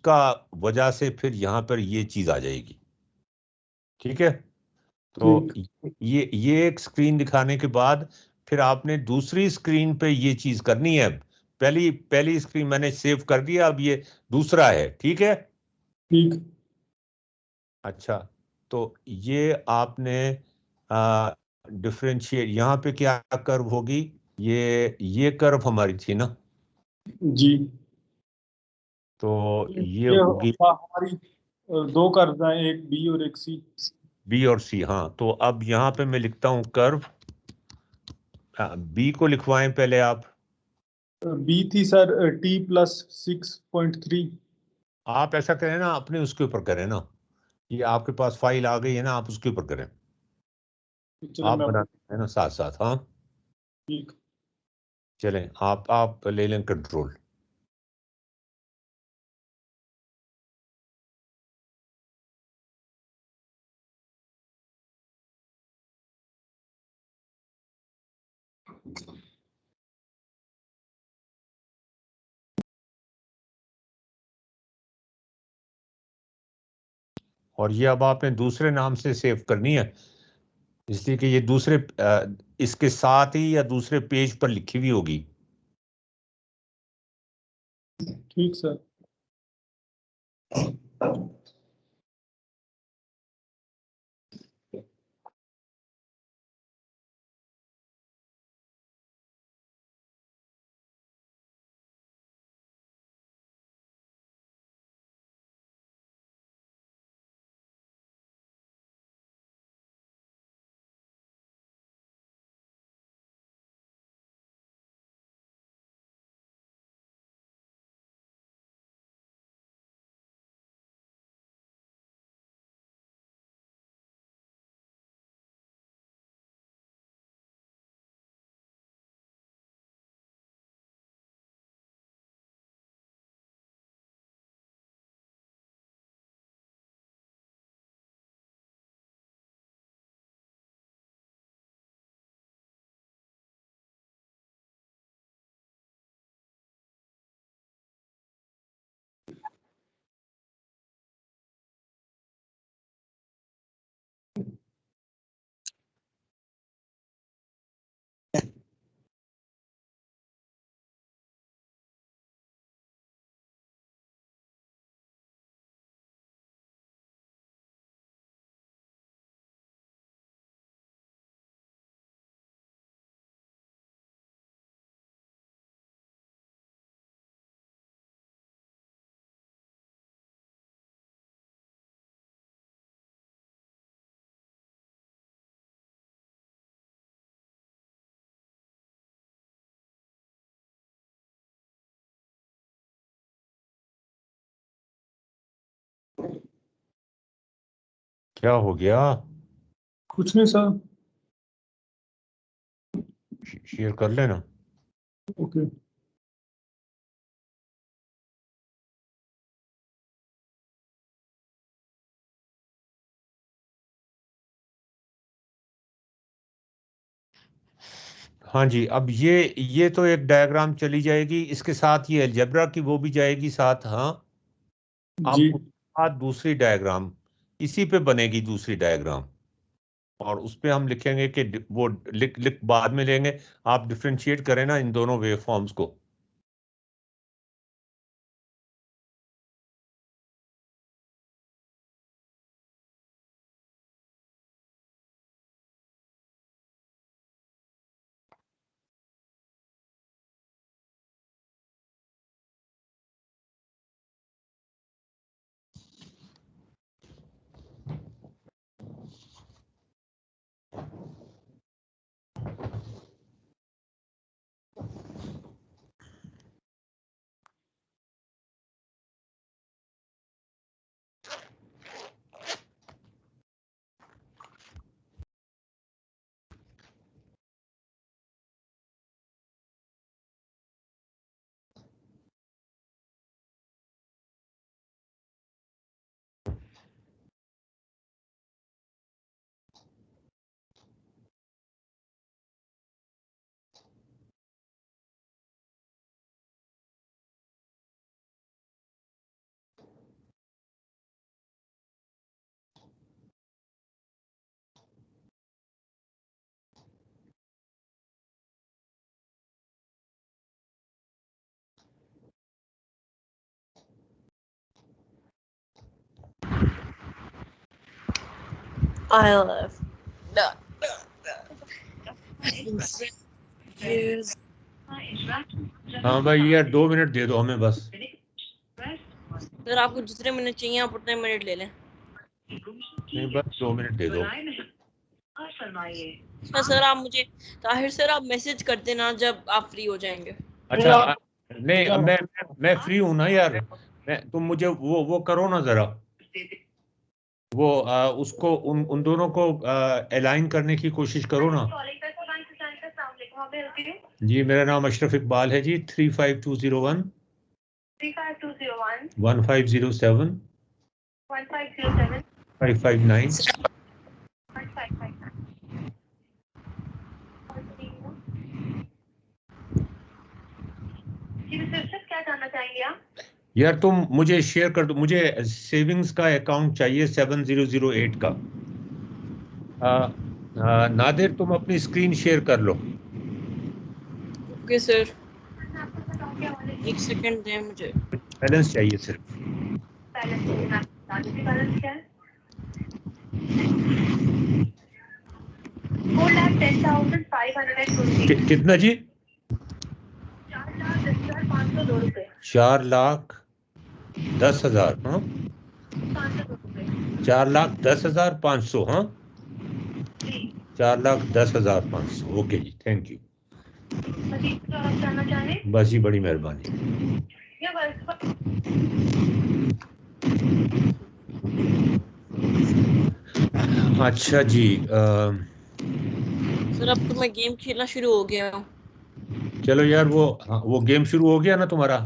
का वजह से फिर यहाँ पर ये चीज आ जाएगी। ठीक है, तो ठीक। ये एक स्क्रीन दिखाने के बाद फिर आपने दूसरी स्क्रीन पे ये चीज करनी है। पहली पहली स्क्रीन मैंने सेव कर दिया, अब ये दूसरा है। ठीक है, ठीक। अच्छा, तो ये आपने डिफरेंशिएट, यहाँ पे क्या कर्व होगी, ये कर्व हमारी थी ना, जी। तो ये ये होगी हमारी दो कर्व हैं, एक बी और एक सी। बी और सी। हाँ, तो अब यहाँ पे मैं लिखता हूँ कर्व, बी को लिखवाएं पहले आप। बी थी सर T+6.3। आप ऐसा करें ना, अपने उसके ऊपर करें ना, ये आपके पास फाइल आ गई है ना, आप उसके ऊपर करें, चले आप मैं बना है ना साथ साथ। हाँ, ठीक। चलें, आप ले लें कंट्रोल। और ये अब आपने दूसरे नाम से सेव करनी है, इसलिए कि ये दूसरे इसके साथ ही या दूसरे पेज पर लिखी हुई होगी। ठीक सर। क्या हो गया? कुछ नहीं सर। शेयर कर लेना। ओके। हाँ जी, अब ये तो एक डायग्राम चली जाएगी, इसके साथ ये अलजेब्रा की वो भी जाएगी साथ। हाँ, जी। अब उसके बाद दूसरी डायग्राम, इसी पे बनेगी दूसरी डायग्राम, और उस पे हम लिखेंगे कि वो लिख लिख बाद में लेंगे। आप डिफरेंशिएट करें ना इन दोनों वेव फॉर्म्स को। I love. हाँ भाई यार 2 मिनट दे दो हमें बस। सर आपको जितने मिनट चाहिए आप उतने मिनट ले लें। नहीं बस 2 मिनट दे दो। सर आप मुझे ताहिर सर आप मैसेज कर देना जब आप फ्री हो जाएंगे। अच्छा नहीं मैं फ्री हूँ ना यार। तुम मुझे वो करो ना जरा, वो उसको उन दोनों को अलाइन करने की कोशिश करो ना। जी मेरा नाम अशरफ इकबाल है जी। 35201 1507 559। क्या जानना चाहेंगे आप? यार तुम मुझे शेयर कर दो, मुझे सेविंग्स का अकाउंट चाहिए 7008 का। नादिर तुम अपनी स्क्रीन शेयर कर लो। ओके सर, एक सेकंड दें मुझे। बैलेंस चाहिए सिर्फ। बैलेंस क्या है? 4,10,520 कितना जी? 4,10,502 रुपए। 4,10,000। हाँ 4,10,500। हाँ 4,10,500। ओके जी थैंक यू। जानना चाह रहे हैं? बस जी बड़ी मेहरबानी। अच्छा जी सर अब तो मैं गेम खेलना शुरू हो गया हूँ। चलो यार वो गेम शुरू हो गया ना तुम्हारा?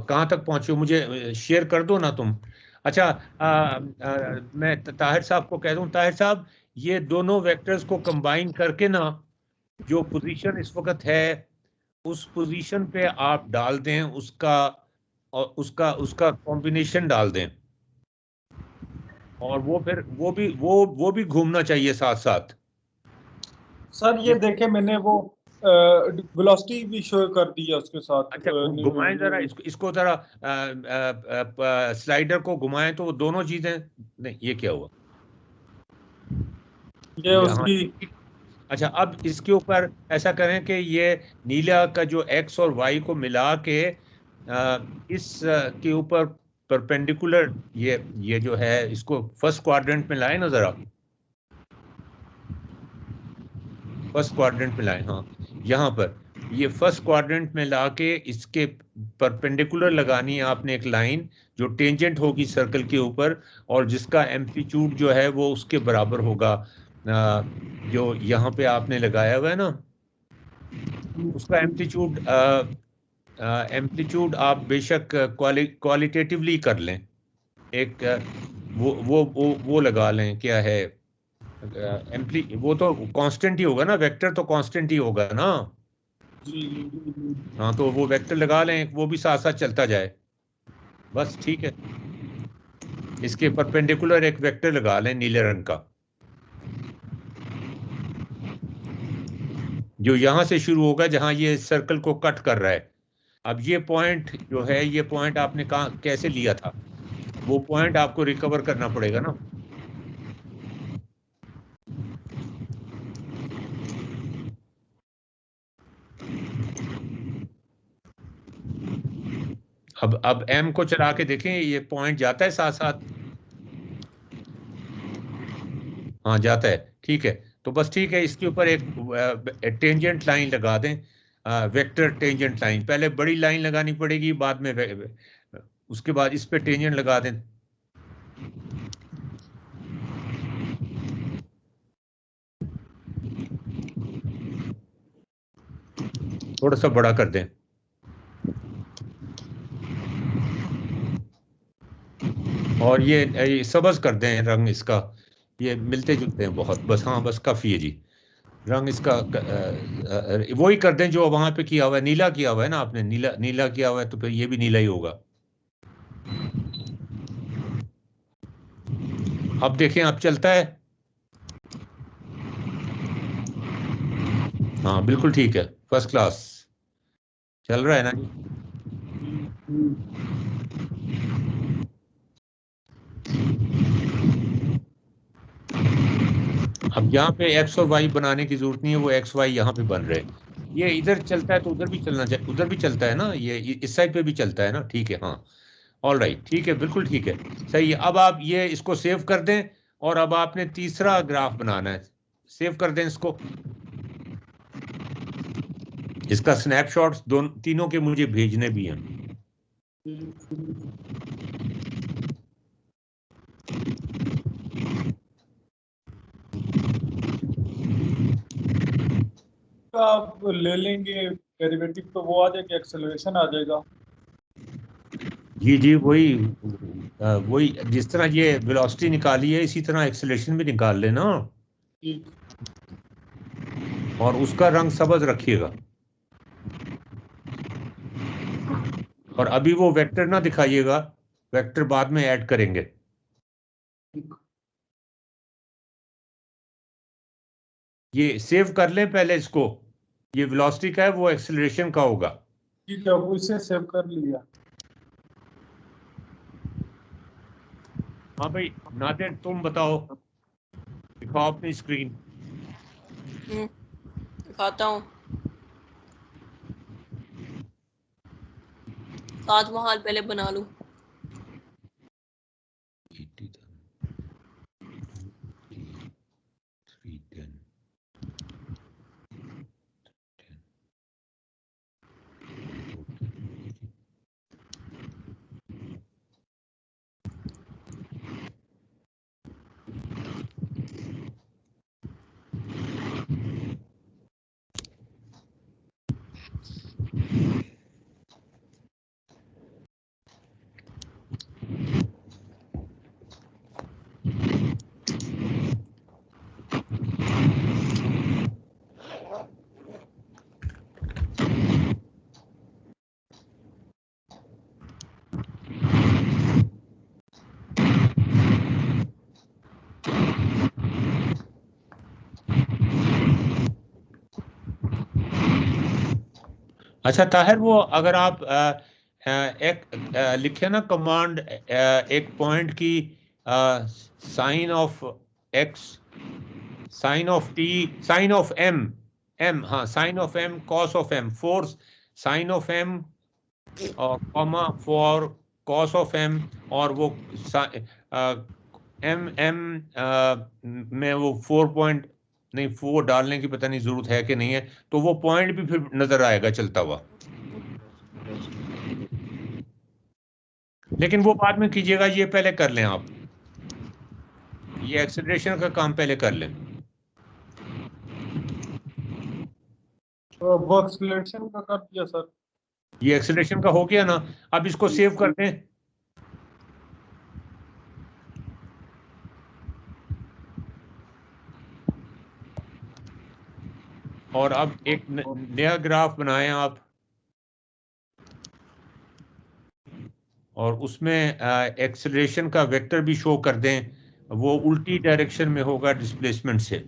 कहाँ तक पहुंचे हो मुझे शेयर कर दो ना तुम। अच्छा मैं ताहिर साहब को कह दूं, ताहिर साहब ये दोनों वेक्टर्स को कंबाइन करके ना जो पोजीशन इस वक्त है उस पोजीशन पे आप डाल दें उसका, और उसका कॉम्बिनेशन डाल दें, और वो फिर वो भी घूमना चाहिए साथ साथ। सर ये देखे मैंने वो वेलोसिटी भी शो कर दी है उसके साथ। अच्छा घुमाएं जरा इसको जरा स्लाइडर को घुमाएं तो वो दोनों चीजें। नहीं ये क्या हुआ? ये हाँ उसकी अच्छा अब इसके ऊपर ऐसा करें कि ये नीला का जो एक्स और वाई को मिला के इस के ऊपर परपेंडिकुलर ये जो है इसको फर्स्ट क्वाड्रेंट में लाएं ना जरा। फर्स्ट क्वाड्रेंट में लाएं, हाँ यहाँ पर ये फर्स्ट क्वाड्रेंट में लाके इसके परपेंडिकुलर लगानी है आपने एक लाइन जो टेंजेंट होगी सर्कल के ऊपर, और जिसका एम्पलीट्यूड जो है वो उसके बराबर होगा जो यहाँ पे आपने लगाया हुआ है ना, उसका एम्पलीट्यूड आप बेशक क्वालिटेटिवली कर लें। एक वो लगा लें, क्या है वो तो कांस्टेंट ही होगा ना, वेक्टर तो कांस्टेंट ही होगा ना। हाँ तो वो वेक्टर लगा लें, वो भी साथ साथ चलता जाए बस ठीक है। इसके परपेंडिकुलर एक वेक्टर लगा लें नीले रंग का, जो यहां से शुरू होगा जहां ये सर्कल को कट कर रहा है। अब ये पॉइंट जो है, ये पॉइंट आपने कहा कैसे लिया था, वो पॉइंट आपको रिकवर करना पड़ेगा ना। अब एम को चला के देखें, ये पॉइंट जाता है साथ साथ। हाँ जाता है, ठीक है। तो बस ठीक है, इसके ऊपर एक टेंजेंट लाइन लगा दें, वेक्टर टेंजेंट लाइन। पहले बड़ी लाइन लगानी पड़ेगी, बाद में उसके बाद इस पे टेंजेंट लगा दें। थोड़ा सा बड़ा कर दें, और ये सबज कर दें रंग इसका, ये मिलते जुलते हैं बहुत। बस हाँ बस काफी है जी। रंग इसका वही कर दें जो वहां पे किया हुआ है, नीला किया हुआ है ना आपने, नीला नीला किया हुआ है तो फिर ये भी नीला ही होगा। अब देखें अब चलता है। हाँ बिल्कुल ठीक है, फर्स्ट क्लास चल रहा है ना जी। अब यहाँ पे एक्स और वाई बनाने की जरूरत नहीं है, वो एक्स वाई यहाँ पे बन रहे हैं। ये इधर चलता है तो उधर भी चलना चाहिए, उधर भी चलता है ना, ये इस साइड पे भी चलता है ना, ठीक है, हाँ ऑल राइट, ठीक है, बिल्कुल ठीक है, सही है। अब आप ये इसको सेव कर दें और अब आपने तीसरा ग्राफ बनाना है, सेव कर दें इसको, इसका स्नैपशॉट्स दोनों तीनों के मुझे भेजने भी हैं। आप ले लेंगे डेरिवेटिव तो वो आ जाएगा, एक्सेलरेशन आ जाएगा। जी जी, वही जिस तरह ये वेलोसिटी निकाली है इसी तरह एक्सेलरेशन भी निकाल लेना, ठीक। और उसका रंग सब्ज रखिएगा। और अभी वो वेक्टर ना दिखाइएगा, वेक्टर बाद में ऐड करेंगे। ये सेव कर लें पहले इसको, ये वेलोसिटी का है, वो एक्सेलरेशन का होगा। ठीक है, वो इसे सेव कर लिया। हाँ भाई नादिर, तुम बताओ, दिखाओ अपनी स्क्रीन। दिखाता हूँ। ताजमहल पहले बना लूं। अच्छा ताहिर, वो अगर आप एक लिखे ना कमांड, एक पॉइंट की sine of X, sine of T, sine of M, हाँ sine of M, cos of M, force sine of M और comma for cos of M, और वो एम एम में वो 4 पॉइंट नहीं, 4 डालने की पता नहीं जरूरत है कि नहीं है, तो वो पॉइंट भी फिर नजर आएगा चलता हुआ। लेकिन वो बाद में कीजिएगा, ये पहले कर लें आप, ये एक्सेलरेशन का काम पहले कर लें। वो एक्सेलरेशन का कर दिया सर। ये एक्सेलरेशन का हो गया ना, अब इसको सेव कर दें। और अब एक नया ग्राफ बनाएं आप, और उसमें एक्सेलरेशन का वेक्टर भी शो कर दें, वो उल्टी डायरेक्शन में होगा डिस्प्लेसमेंट से।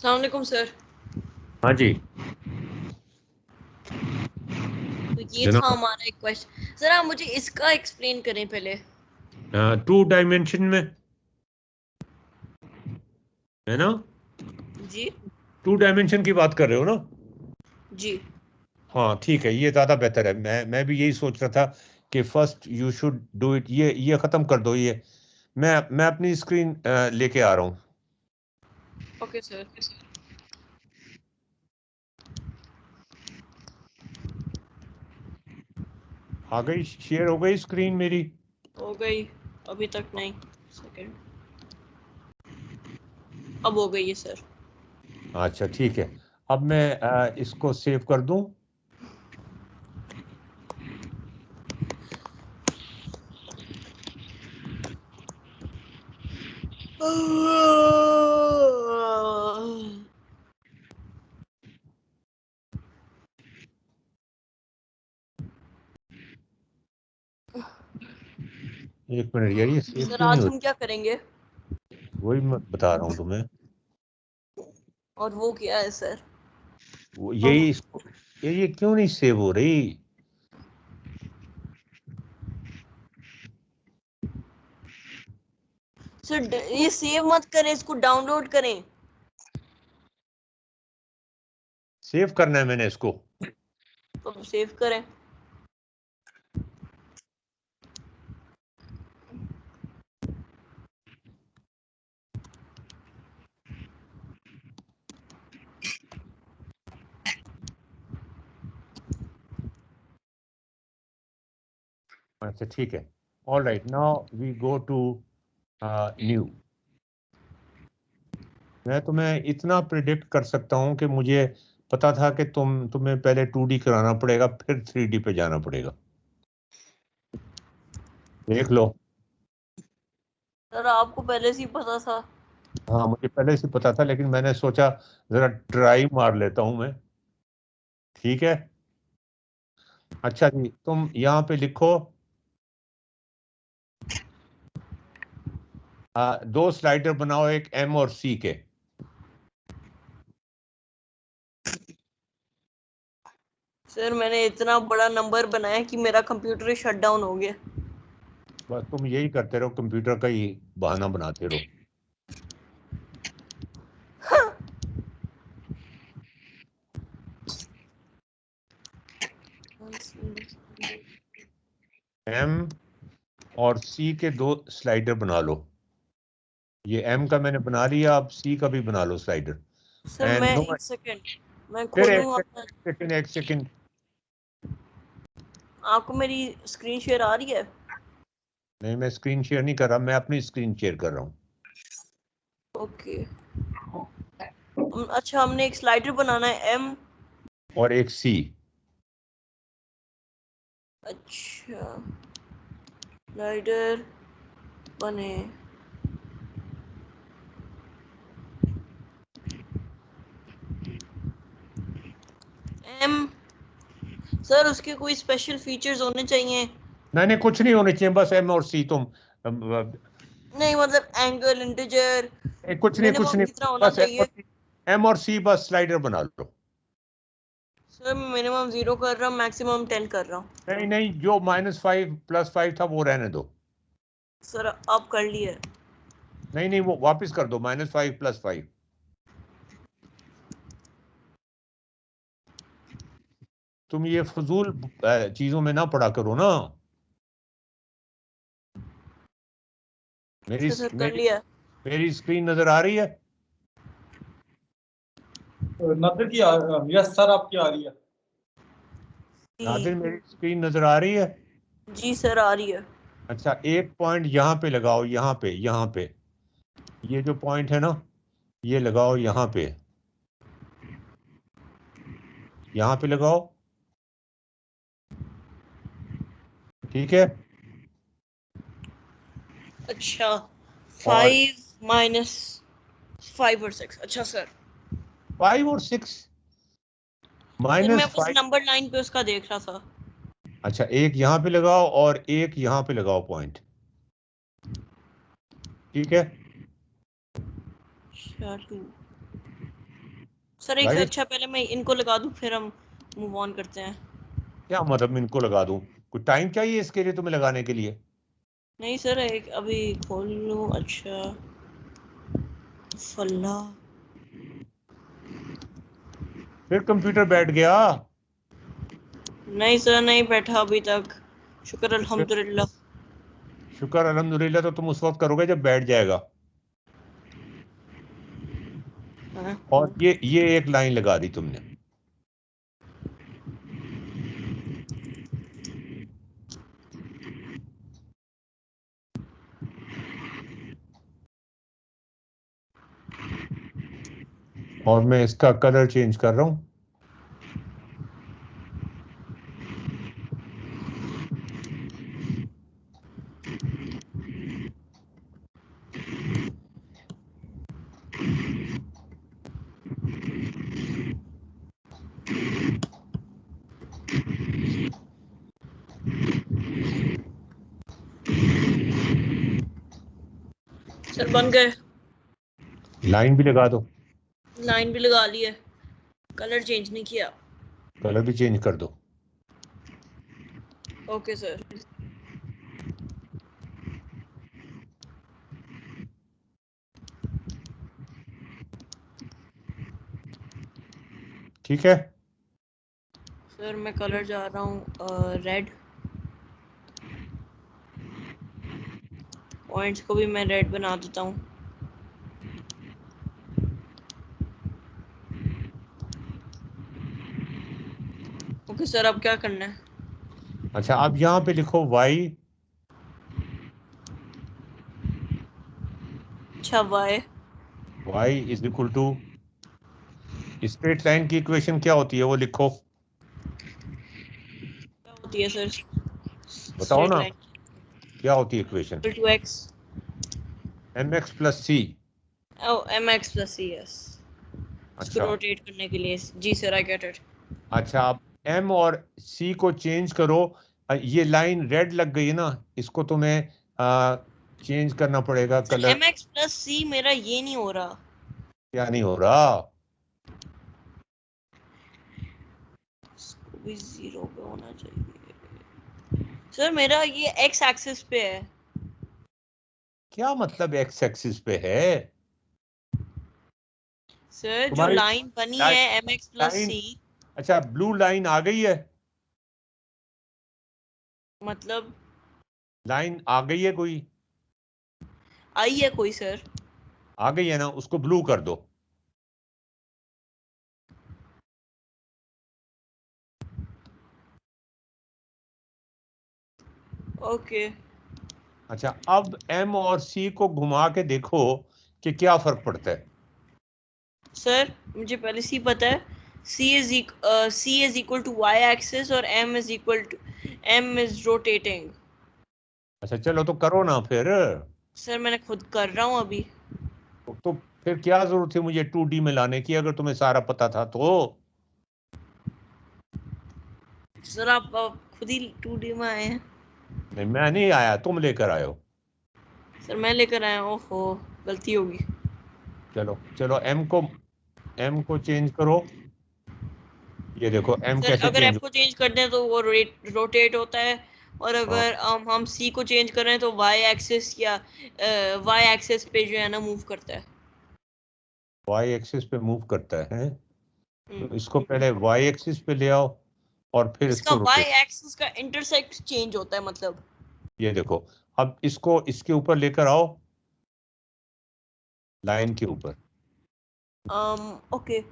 अस्सलाम वालेकुम सर। हाँ जी तो ये था जनाब, हमारा एक क्वेश्चन। सर आप मुझे इसका एक्सप्लेन करें पहले। 2 डायमेंशन में है ना, जी 2 डायमेंशन की बात कर रहे हो ना? जी हाँ ठीक है, ये ज़्यादा बेहतर है। मैं भी यही सोच रहा था कि first you should do it. ये ख़त्म कर दो ये। मैं अपनी स्क्रीन लेके आ रहा हूँ। Okay sir. आ गई, शेयर हो गई स्क्रीन मेरी? हो गई? अभी तक नहीं, सेकंड। अब हो गई है सर। अच्छा ठीक है, अब मैं इसको सेव कर दूं। एक मिनट यार, ये सेव सर क्यों नहीं आज हो हम क्या करेंगे? रही? वही मैं बता रहा हूँ तुम्हें। और वो क्या है सर? यही इसको, ये क्यों नहीं सेव हो रही? सर ये सेव मत करें, इसको डाउनलोड करें। सेव करना है मैंने इसको। तो सेव करें। अच्छा ठीक है, all right, now we go to new. मैं तुम्हें इतना प्रिडिक्ट कर सकता हूँ कि मुझे पता था कि तुम्हें पहले 2D कराना पड़ेगा, फिर 3D पे जाना पड़ेगा। देख लो। सर आपको पहले से ही पता था। हाँ मुझे पहले से पता था, लेकिन मैंने सोचा जरा ट्राई मार लेता हूँ मैं। ठीक है, अच्छा जी, तुम यहाँ पे लिखो 2 स्लाइडर बनाओ, एक M और C के। सर मैंने इतना बड़ा नंबर बनाया कि मेरा कंप्यूटर ही शट डाउन हो गया। बस तुम यही करते रहो, कंप्यूटर का ही बहाना बनाते रहो। M और C के 2 स्लाइडर बना लो। ये M का मैंने बना लिया, अब C का भी बना लो स्लाइडर। सर एंड मैं नो, एक सेकंड, मैं फिर एक खोलूंगा। सेकंड, एक सेकंड। आपको मेरी स्क्रीन शेयर आ रही है? नहीं, मैं स्क्रीन शेयर नहीं कर रहा, मैं अपनी स्क्रीन शेयर कर रहा हूँ। ओके। अच्छा हमने एक स्लाइडर बनाना है M। और एक C। अच्छा स्लाइडर बने। M। सर उसके कोई स्पेशल फीचर्स होने चाहिए? नहीं कुछ नहीं होने चाहिए, बस M और C तुम नहीं मतलब एंगल, इंटीजर, कुछ नहीं, कुछ मिनिमम नहीं, कितना होना बस चाहिए? M और C बस स्लाइडर बना लो। सर मिनिमम 0 कर रहा हूँ, मैक्सिमम 10 कर रहा हूँ। नहीं नहीं, जो -5 +5 था वो रहने दो। सर अब कर लिया। नहीं नहीं, वो वापस कर दो, -5 +5। तुम ये फजूल चीजों में ना पड़ा करो ना। मेरी सर कर मेरी लिया। मेरी स्क्रीन नजर आ रही है? नादिर की यस सर आपकी आ रही है। नादिर, मेरी स्क्रीन नजर आ रही है? जी सर आ रही है। अच्छा, एक पॉइंट यहाँ पे लगाओ, यहाँ पे ये जो पॉइंट है ना, ये लगाओ यहाँ पे, यहाँ पे लगाओ। ठीक है, अच्छा और 5 माइनस 5 और 6। अच्छा सर। 5 और 6, सर मैं बस -5। नंबर लाइन पे उसका देख रहा था। अच्छा, एक यहाँ पे लगाओ और एक यहाँ पे लगाओ पॉइंट। ठीक है, चलो सर एक Right? अच्छा पहले मैं इनको लगा दूं फिर हम मूव ऑन करते हैं। क्या मतलब इनको लगा दूं? कुछ टाइम चाहिए इसके लिए तुम्हें लगाने के लिए? नहीं सर एक अभी खोल लूं। अच्छा फल्ला फिर कंप्यूटर बैठ गया? नहीं सर नहीं बैठा अभी तक। शुक्र अल्हम्दुलिल्लाह। शुक्र अल्हम्दुलिल्लाह तो तुम उस वक्त करोगे जब बैठ जाएगा। हाँ। और ये एक लाइन लगा दी तुमने। और मैं इसका कलर चेंज कर रहा हूं। सर बन गए। लाइन भी लगा दो। लाइन भी लगा ली है। कलर चेंज नहीं किया। कलर भी चेंज कर दो। Okay sir. ठीक है। सर मैं कलर जा रहा हूँ रेड। पॉइंट्स को भी मैं रेड बना देता हूँ। ओके सर अब क्या करना है? अच्छा अब यहाँ पे लिखो y। अच्छा Y. y is equal to straight line की इक्वेशन क्या होती है वो लिखो। क्या होती है सर? बताओ स्ट्रेट ना लाइन क्या होती है equation. Equal to X. mx plus c। Oh M X plus C S. इसको अच्छा रोटेट करने के लिए जी सर आई गेट इट। अच्छा आप m और c को चेंज करो। ये लाइन रेड लग गई है ना, इसको तुम्हें चेंज करना पड़ेगा sir colour. M X plus C मेरा ये नहीं हो रहा। क्या नहीं हो रहा? इसको भी जीरो पे होना चाहिए। सर मेरा ये एक्स एक्सिस पे है। क्या मतलब x एक्सिस पे है? सर जो तुम्हारी लाइन बनी लाइन है एम एक्स प्लस लाइन सी। अच्छा ब्लू लाइन आ गई है? मतलब लाइन आ गई है कोई? आई है कोई सर? आ गई है ना, उसको ब्लू कर दो। ओके अच्छा अब m और c को घुमा के देखो कि क्या फर्क पड़ता है। सर मुझे पहले सी पता है। C is equal to Y axis और M is equal to M is rotating. अच्छा चलो तो करो ना फिर। सर मैंने खुद कर रहा हूँ अभी। तो फिर क्या जरूरत है मुझे 2D में लाने की अगर तुम्हें सारा पता था तो? सर आप खुद ही 2D में आए हैं। नहीं मैं नहीं आया, तुम लेकर आए हो। सर मैं लेकर आया हूँ। ओहो गलती होगी। चलो चलो m को चेंज करो। ये देखो m सर कैसे अगर चेंज। एफ को चेंज कर दें तो वो रोटेट होता है। और हाँ अगर हम सी को चेंज करें तो वाई एक्सिस या वाई एक्सिस पे जो है ना मूव करता है। y एक्सिस पे मूव करता है। हम्म। तो इसको पहले y एक्सिस पे ले आओ और फिर इसका इसको वाई रोटेट। एक्सिस का इंटरसेक्ट चेंज होता है मतलब। ये देखो अब इसको इसके ऊपर लेकर आओ, लाइन के ऊपर। ओके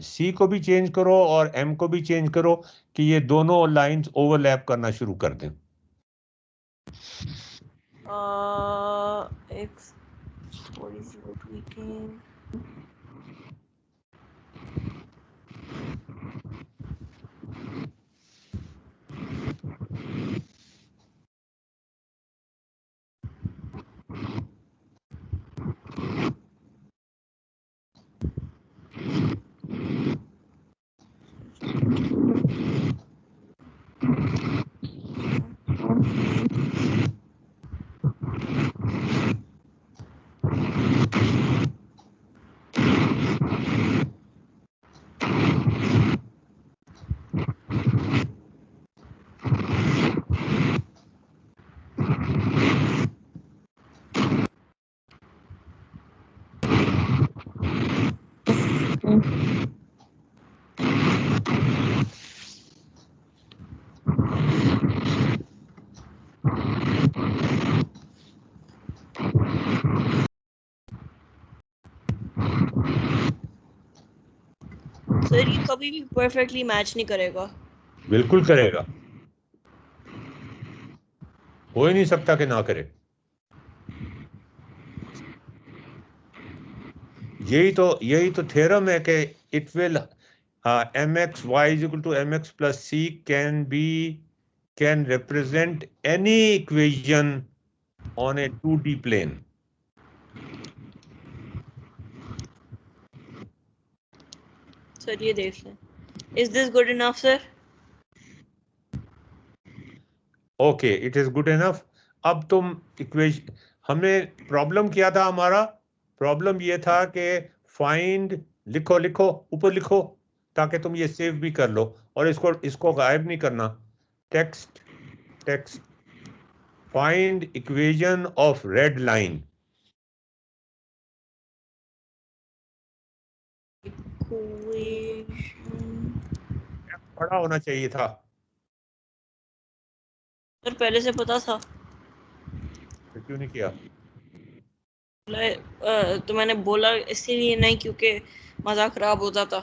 सी को भी चेंज करो और m को भी चेंज करो कि ये दोनों लाइंस ओवरलैप करना शुरू कर दें। एक थोड़ी सी वो tweaking। सर ये कभी भी परफेक्टली मैच नहीं करेगा। बिल्कुल करेगा, हो ही नहीं सकता कि ना करे। यही तो थ्योरम है कि it will mx y is equal to mx plus c can represent any equation on a 2D plane. Sir ये देख लें, is this good enough sir? Okay, it is good enough. अब तुम इक्वेशन, हमने problem किया था, हमारा problem ये था कि फाइंड, लिखो लिखो ऊपर लिखो ताकि तुम ये सेव भी कर लो, और इसको गायब नहीं करना। Text text find equation of red line. बड़ा होना चाहिए था। सर पहले से पता था, तो क्यों नहीं किया? तो मैंने बोला इसीलिए नहीं क्योंकि मजाक खराब होता था।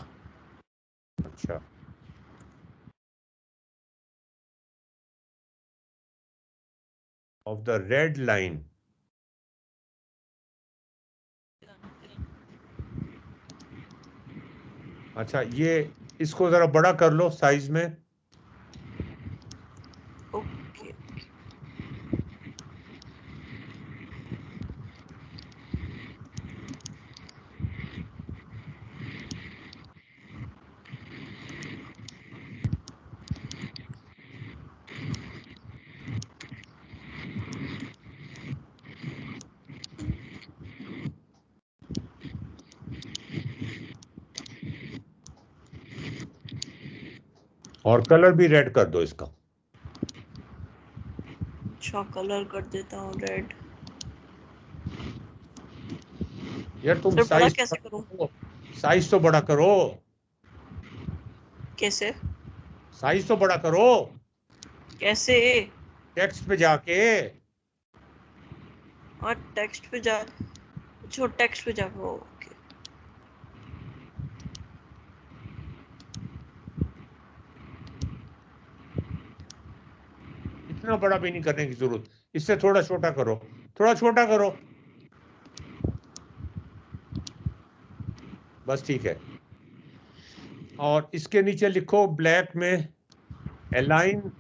अच्छा, ऑफ द रेड लाइन। अच्छा, ये इसको जरा बड़ा कर लो साइज में। ओके और कलर भी रेड कर दो इसका। अच्छा कलर कर देता हूँ रेड। यार तुम सर बड़ा साइज कैसे करूँ? साइज तो बड़ा करो, कैसे साइज तो बड़ा करो कैसे? टेक्स्ट पे जाके। और टेक्स्ट पे जा, अच्छा टेक्स्ट पे जाकर, ओके इतना बड़ा भी नहीं करने की जरूरत, इससे थोड़ा छोटा करो, थोड़ा छोटा करो, बस ठीक है। और इसके नीचे लिखो ब्लैक में, align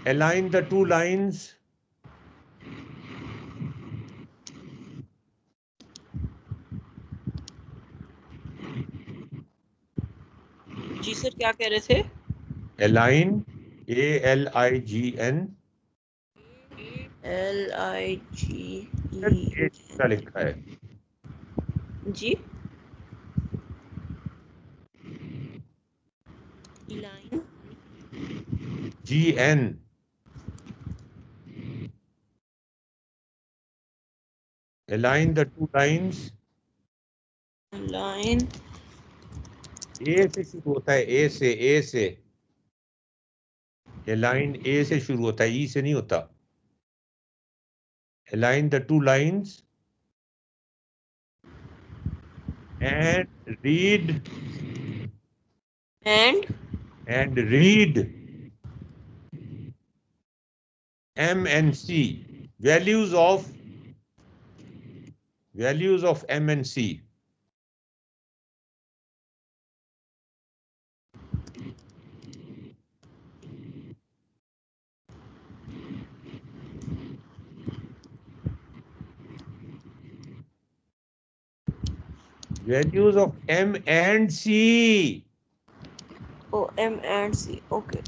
align the two lines. जी सर क्या कह रहे थे? अलाइन, ALIGN, LIGE क्या लिखा है? G line GN, align the two lines। Line A से शुरू होता है, ए से ये लाइन ए से शुरू होता है, ई से नहीं होता। align the two lines and read and M and C, values of M and C। values of M and C। Oh M and C okay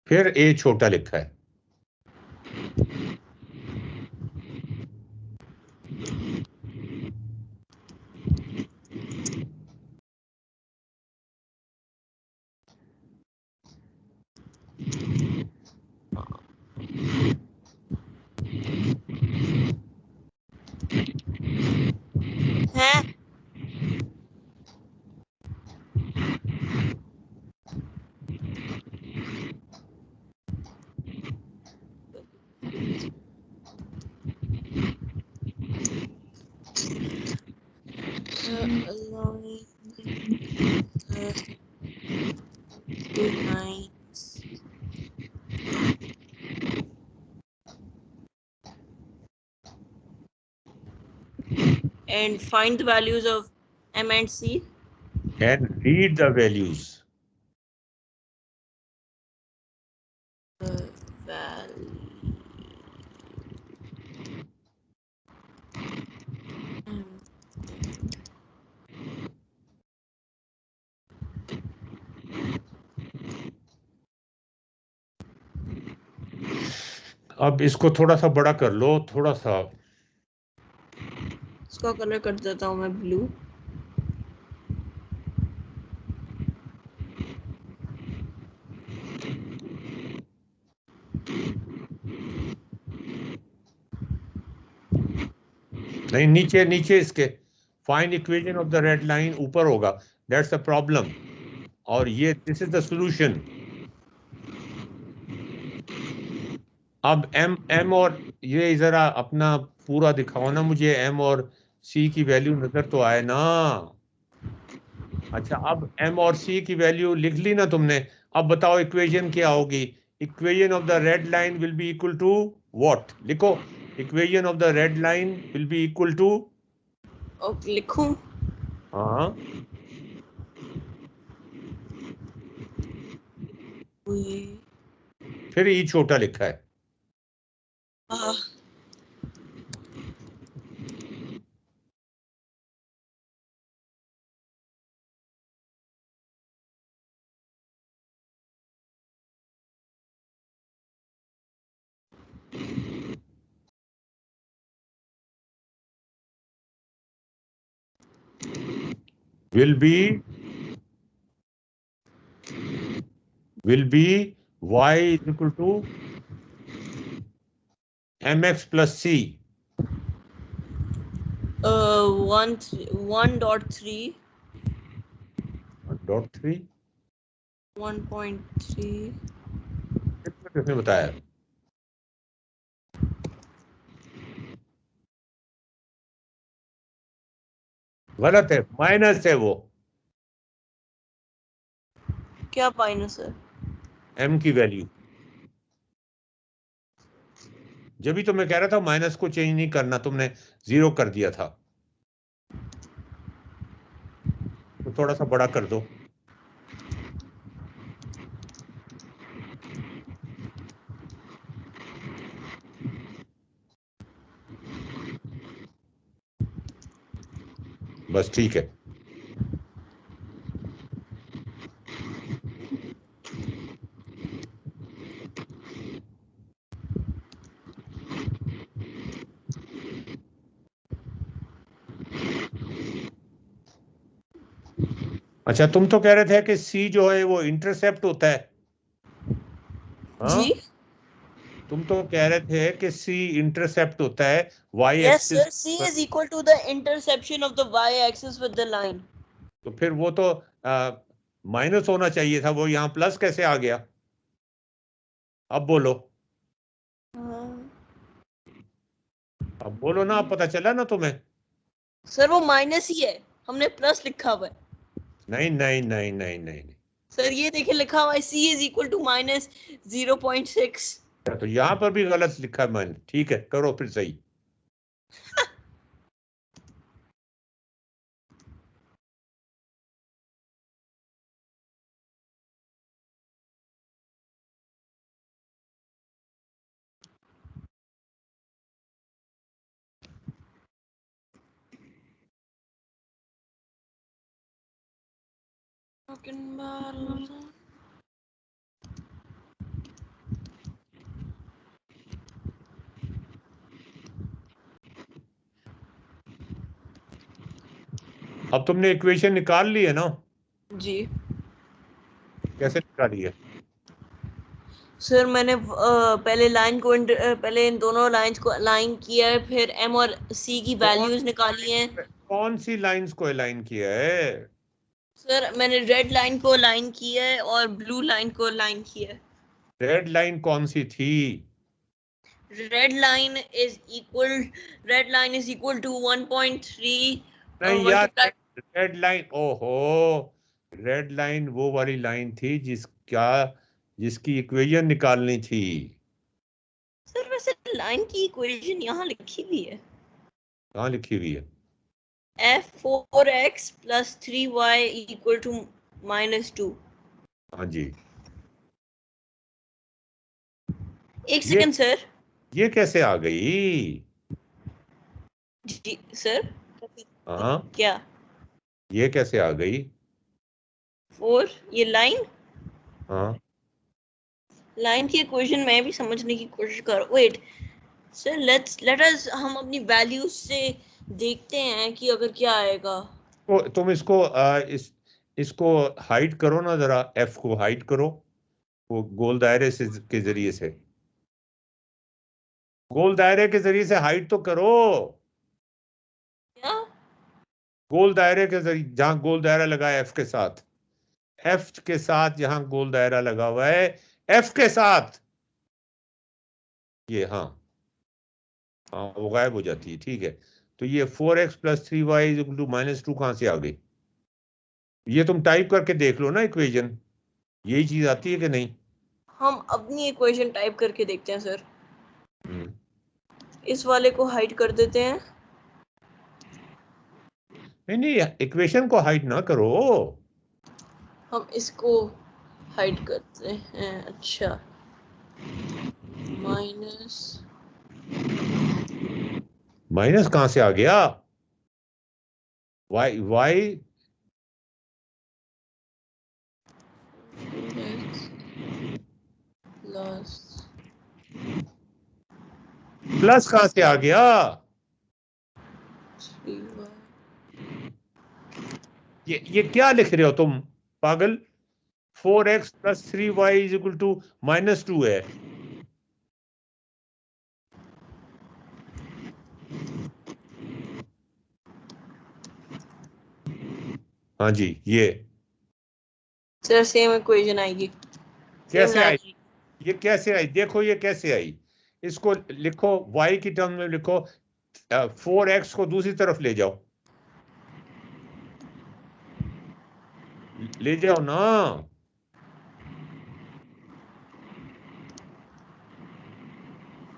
फिर ए छोटा लिखा है। and find the values of M and C. And read the values. अब इसको थोड़ा सा बड़ा कर लो, थोड़ा सा। इसका कलर कर देता हूँ मैं ब्लू। नहीं, नीचे नीचे इसके find equation of the red line ऊपर होगा, दैट्स द प्रॉब्लम। और ये दिस इज द सॉल्यूशन। अब एम और ये जरा अपना पूरा दिखाओ ना मुझे, एम और सी की वैल्यू नजर तो आए ना। अच्छा, अब एम और सी की वैल्यू लिख ली ना तुमने, अब बताओ इक्वेशन क्या होगी। Equation of the red line will be equal to what? लिखो, equation of the red line will be equal to. Okay, लिखूं? हाँ, फिर ई छोटा लिखा है। will be y is equal to mx plus c. 1.3 1.3 1.3 किसने बताया? गलत है, माइनस है वो। क्या माइनस है? m की वैल्यू। जब भी तो मैं कह रहा था माइनस को चेंज नहीं करना, तुमने 0 कर दिया था। तो थोड़ा सा बड़ा कर दो। बस ठीक है। अच्छा, तुम तो कह रहे थे कि सी जो है वो इंटरसेप्ट होता है। हाँ? जी, तुम तो कह रहे थे कि सी इंटरसेप्ट होता है y yes sir, axis C is equal to the intersection of the y axis with the line. तो फिर वो तो माइनस होना चाहिए था, वो यहाँ प्लस कैसे आ गया? अब बोलो, अब बोलो ना, अब पता चला ना तुम्हें? सर वो माइनस ही है, हमने प्लस लिखा हुआ है। नहीं नहीं नहीं नहीं नहीं, सर ये देखिए लिखा हुआ है C is equal to minus 0.6. तो यहाँ पर भी गलत लिखा है मैंने। ठीक है, करो फिर सही। अब तुमने इक्वेशन निकाल ली है ना? जी कैसे निकाली है? सर, मैंने पहले इन दोनों लाइंस को अलाइन किया है, फिर M और C की वैल्यूज निकाली हैं। कौन सी लाइंस को अलाइन किया है? सर मैंने रेड लाइन को अलाइन किया है और ब्लू लाइन को अलाइन किया है। रेड लाइन कौन सी थी? Red line is equal to 1.3 नहीं यार, मल्टीप्लाई। रेड लाइन, ओहो, रेड लाइन वो वाली लाइन थी जिसकी इक्वेशन निकालनी थी। सर वैसे लाइन की इक्वेशन यहाँ लिखी हुई है। कहाँ लिखी हुई है? f4x plus 3y equal to -2। हाँ जी, एक सेकंड सर। ये कैसे आ गई? जी सर। हाँ, क्या ये कैसे आ गई? 4 ये लाइन हाँ, की इक्वेशन मैं भी समझने की कोशिश कर। वेट सर, लेट अस हम अपनी वैल्यूज से देखते हैं कि अगर क्या आएगा। तो तुम इसको इसको हाइड करो ना जरा, एफ को हाइड करो, वो गोल दायरे से के जरिए से, गोल दायरे के जरिए से हाइड तो करो। क्या गोल दायरे के जरिए, जहां गोल दायरा लगा है एफ के साथ, एफ के साथ जहां गोल दायरा लगा हुआ है, एफ के साथ ये, हाँ हाँ, वो गायब हो जाती है, ठीक है। तो ये 4x plus 3y is equal to -2 कहां से आ गई? ये तुम टाइप करके देख लो ना इक्वेशन, यही चीज आती है कि नहीं? हम अपनी इक्वेशन टाइप करके देखते हैं सर। हम्म। इस वाले को हाइड कर देते हैं। नहीं नहीं, इक्वेशन को हाइड ना करो। हम इसको हाइड करते हैं। अच्छा, माइनस माइनस कहां से आ गया? y y प्लस प्लस कहां से आ गया? 3y। ये क्या लिख रहे हो तुम पागल? 4x plus 3y is equal to -2 है। हाँ जी, सर सेम इक्वेशन आएगी। सेम कैसे आई? लॉजिक। ये कैसे आई? देखो ये कैसे आई। इसको लिखो, y की टर्म में लिखो, 4x को दूसरी तरफ ले जाओ, ले जाओ ना।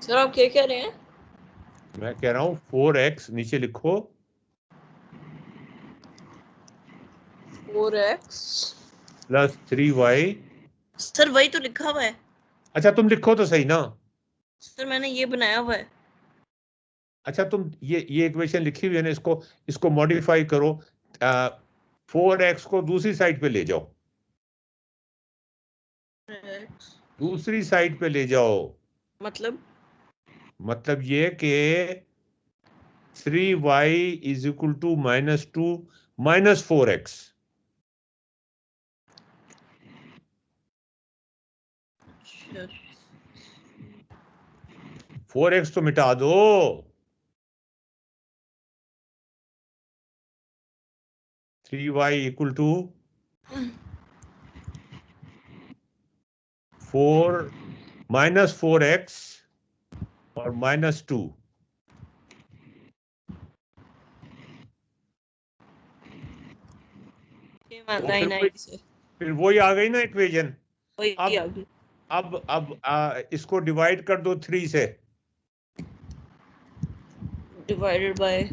सर आप क्या कह रहे हैं? मैं कह रहा हूं 4x नीचे लिखो, 4x प्लस 3y। सर वही तो लिखा हुआ है। अच्छा तुम लिखो तो सही ना। सर मैंने ये बनाया हुआ है। अच्छा तुम ये इक्वेशन लिखी हुई है ना, इसको इसको मॉडिफाई करो, 4x को दूसरी साइड पे ले जाओ, दूसरी साइड पे ले जाओ। मतलब ये कि 3y is equal to -2 -4x। 4x तो मिटा दो। 3y इक्वल टू 4 -4x और -2। तो लाइन आएगी सर। फिर वही आ गई ना इक्वेशन। वही अब आ गई। इसको डिवाइड कर दो 3 से। Divided by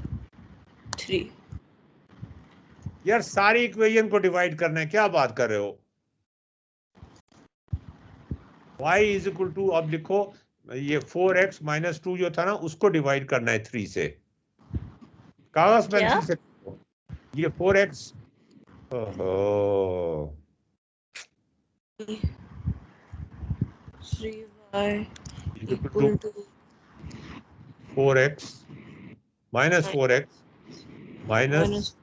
3। यार सारी इक्वेशन को डिवाइड करना है, क्या बात कर रहे हो? y इज इक्वल टू, अब लिखो, ये 4x -2 जो था ना, उसको डिवाइड करना है 3 से। कागज क्या पेंसिल से लिखो। ये 4x, ओहो, 3y equal to equal to 4x -4x minus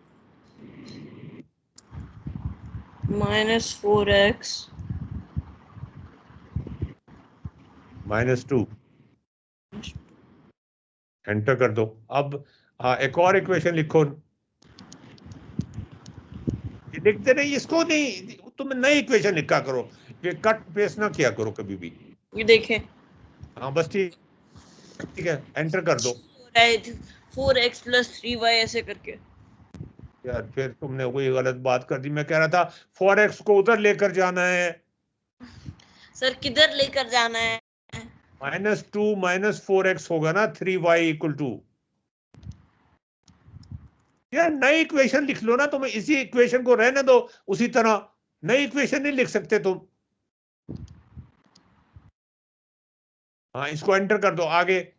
-4x -2, enter कर दो। अब एक और इक्वेशन लिखो। ये लिखते नहीं, इसको नहीं, तुम नई इक्वेशन लिखा करो, ये कट पेस्ट ना किया करो कभी भी। ये देखें। हाँ बस ठीक, ठीक है, एंटर कर दो। 4x प्लस 3y ऐसे करके। यार फिर तुमने वही गलत बात कर दी। मैं कह रहा था 4x को उधर लेकर जाना है, सर किधर लेकर जाना है? -2 -4x होगा ना, 3y इक्वल टू। यार नई इक्वेशन लिख लो ना तुम, इसी इक्वेशन को रहने दो उसी तरह, नई इक्वेशन नहीं लिख सकते तुम। हाँ इसको एंटर कर दो, आगे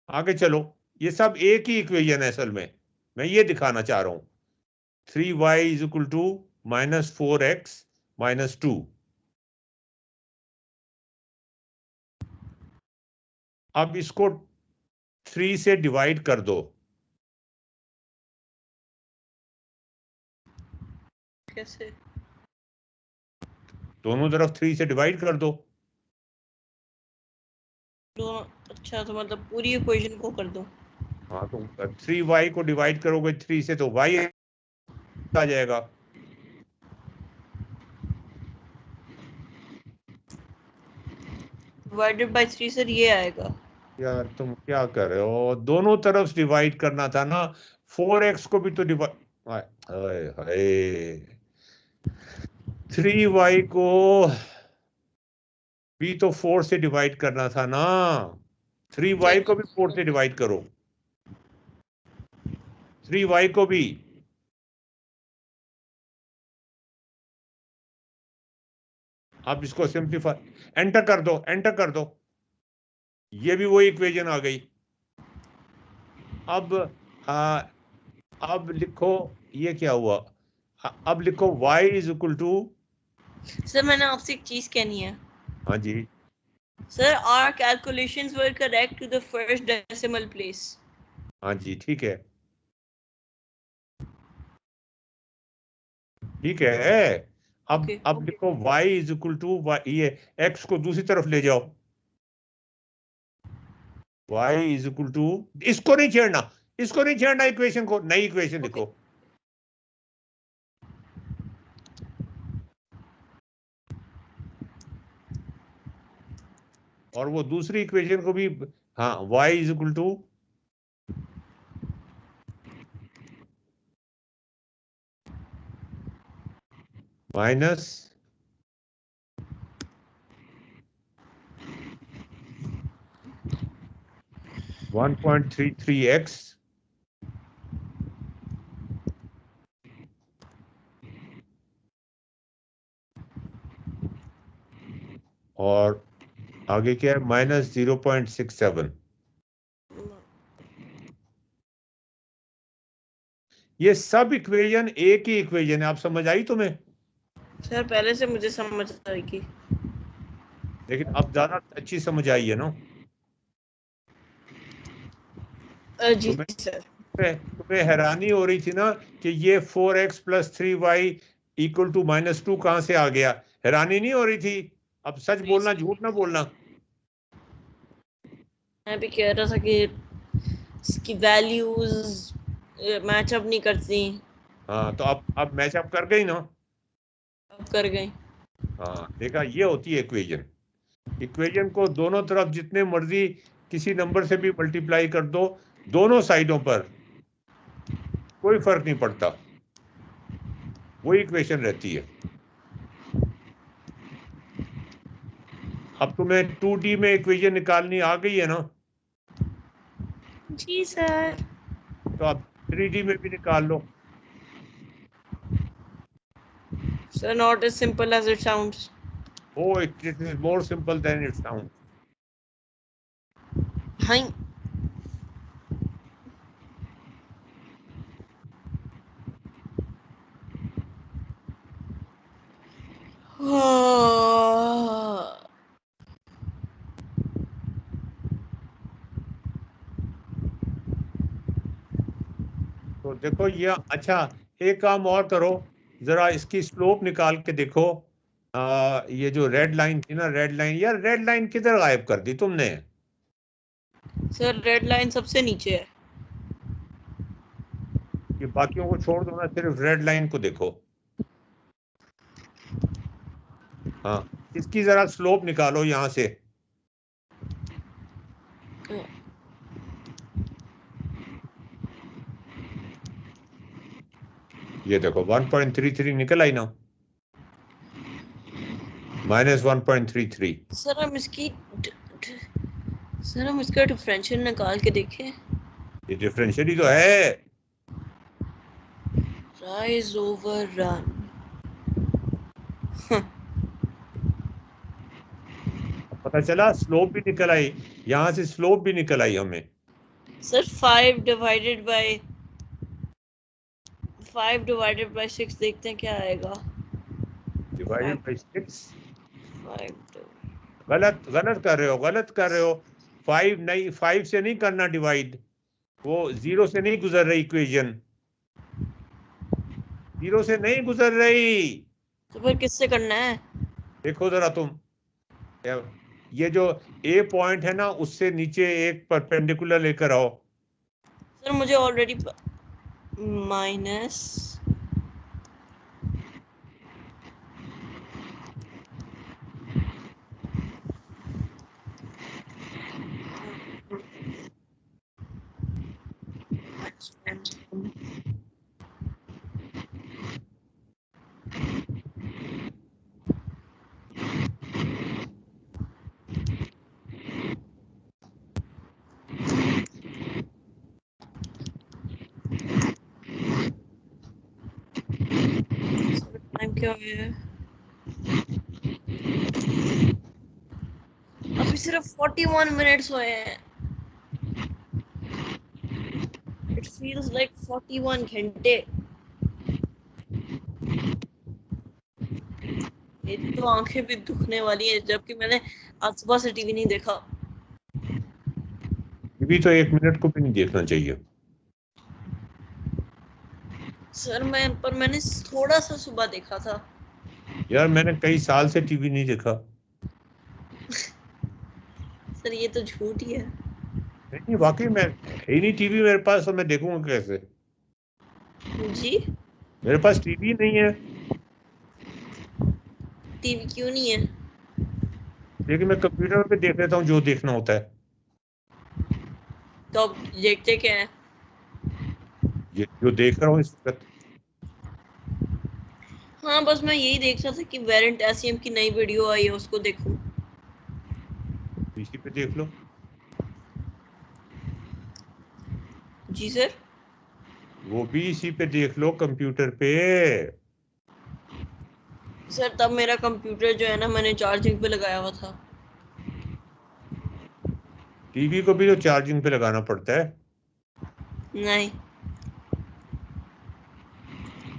आगे चलो। ये सब एक ही इक्वेशन है असल में, मैं ये दिखाना चाह रहा हूं। 3y is equal to -4x - 2। अब इसको 3 से डिवाइड कर दो। कैसे? दोनों तरफ 3 से डिवाइड कर दो। दोनों? अच्छा, तो मतलब पूरी इक्वेशन को कर दूं? हाँ तो 3y को डिवाइड करोगे 3 से तो y आ जाएगा। डिवाइडेड बाय 3 सर ये आएगा। यार तुम क्या कर रहे हो, दोनों तरफ डिवाइड करना था ना, 4x को भी तो डिवाइड, हाय हाय 3y को भी तो 4 से डिवाइड करना था ना, 3y को भी 4 से डिवाइड करो, 3y को भी। आप इसको सिंप्लीफाई, एंटर कर दो, एंटर कर दो, ये भी वही इक्वेशन आ गई। अब लिखो, ये क्या हुआ, अब लिखो y is equal to, sir मैंने आपसे एक चीज कहनी है। हाँ जी, sir our calculations were correct to the first decimal place. हाँ जी ठीक है, ठीक है। अब Okay. अब लिखो y इज इक्वल टू, ये x को दूसरी तरफ ले जाओ, y इज इक्वल टू, इसको नहीं छेड़ना, इसको नहीं छेड़ना, इक्वेशन को, नई इक्वेशन लिखो। और वो दूसरी इक्वेशन को भी, हाँ y is equal to minus 1.33x और आगे क्या है, -0.67। ये सब इक्वेशन एक ही इक्वेशन है, आप समझ आई तुम्हें? सर पहले से मुझे समझ आई कि, लेकिन अब ज्यादा अच्छी समझ आई है ना जी तुम्हें? सर। तुम्हें हैरानी हो रही थी ना कि ये 4x + 3y = -2 कहां से आ गया, हैरानी नहीं हो रही थी? अब सच बोलना, झूठ ना बोलना। मैं भी कह रहा था कि इसकी वैल्यूज मैचअप नहीं करती। हाँ तो अब मैचअप कर गई ना। अब कर गई। हाँ देखा, ये होती है इक्वेशन। इक्वेशन को दोनों तरफ जितने मर्जी किसी नंबर से भी मल्टीप्लाई कर दो, दोनों साइडों पर कोई फर्क नहीं पड़ता, वही इक्वेशन रहती है। अब तुम्हें 2D में इक्वेशन निकालनी आ गई है ना, जी सर। तो अब 3D में भी निकाल लो। Sir not as simple as it sounds. Oh, it is more simple than it sounds. Hi. तो देखो ये, अच्छा एक काम और करो, जरा इसकी स्लोप निकाल के देखो। ये जो रेड लाइन थी ना, रेड लाइन, यार रेड लाइन किधर गायब कर दी तुमने? सर रेड लाइन सबसे नीचे है। ये बाकियों को छोड़ दो ना, सिर्फ रेड लाइन को देखो। हाँ इसकी जरा स्लोप निकालो यहां से। ये देखो 1.33 निकल आई ना, -1.33। सर हम इसकी डिफरेंशियल निकाल के देखें। ये डिफरेंशियल ही तो है। rise over run. पता चला स्लोप भी निकल आई, यहाँ से स्लोप भी निकल आई हमें। सर 5 divided by 6 देखते हैं क्या आएगा। Divided by 6। 5 गलत कर रहे हो। 5 नहीं, 5 से नहीं करना डिवाइड, वो 0 से नहीं गुजर रही इक्वेशन, 0 से नहीं गुजर रही। तो फिर किससे करना है? देखो जरा तुम, ये जो ए पॉइंट है ना, उससे नीचे एक परपेंडिकुलर लेकर आओ। सर मुझे ऑलरेडी माइनस टाइम क्या है? अभी सिर्फ 41 मिनट्स हुए हैं। इट फील्स लाइक 41 घंटे। मेरी तो आंखें भी दुखने वाली हैं, जबकि मैंने आज सुबह से टीवी नहीं देखा। टीवी तो 1 मिनट को भी नहीं देखना चाहिए। सर मैंने थोड़ा सा सुबह देखा था। यार मैंने कई साल से टीवी नहीं देखा। सर ये तो झूठ ही है। नहीं वाकई में है ही नहीं टीवी मेरे पास, तो मैं देखूंगा कैसे? जी मेरे पास टीवी नहीं है। टीवी क्यों नहीं है? लेकिन मैं कंप्यूटर पे देख लेता हूँ जो देखना होता है। तो अब देखते क्या है? ये जो देख रहा हूँ इस वक्त। हाँ बस मैं यही देख रहा था कि वेरिएंट एसईएम की नई वीडियो आई है, उसको देखूं। पीसी पे देख लो। जी सर। वो भी इसी पे देख लो, कंप्यूटर पे। सर तब मेरा कंप्यूटर जो है ना, मैंने चार्जिंग पे लगाया हुआ था। टीवी को भी तो चार्जिंग पे लगाना पड़ता है। नहीं,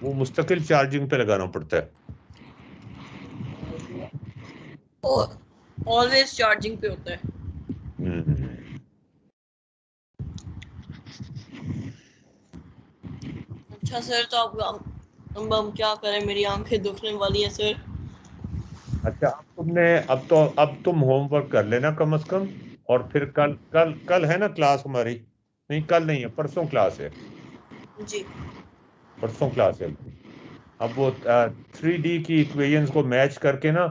वो मुस्तकिल चार्जिंग पे लगाना पड़ता है। ऑलवेज चार्जिंग पे होता है। अच्छा सर, तो अब हम क्या करें? मेरी आंखें दुखने वाली है सर। अच्छा अब तुम होमवर्क कर लेना कम से कम। और फिर कल है ना क्लास हमारी? नहीं कल नहीं है, परसों क्लास है। जी परसों क्लास है। अब वो 3D की इक्वेशंस को मैच करके ना,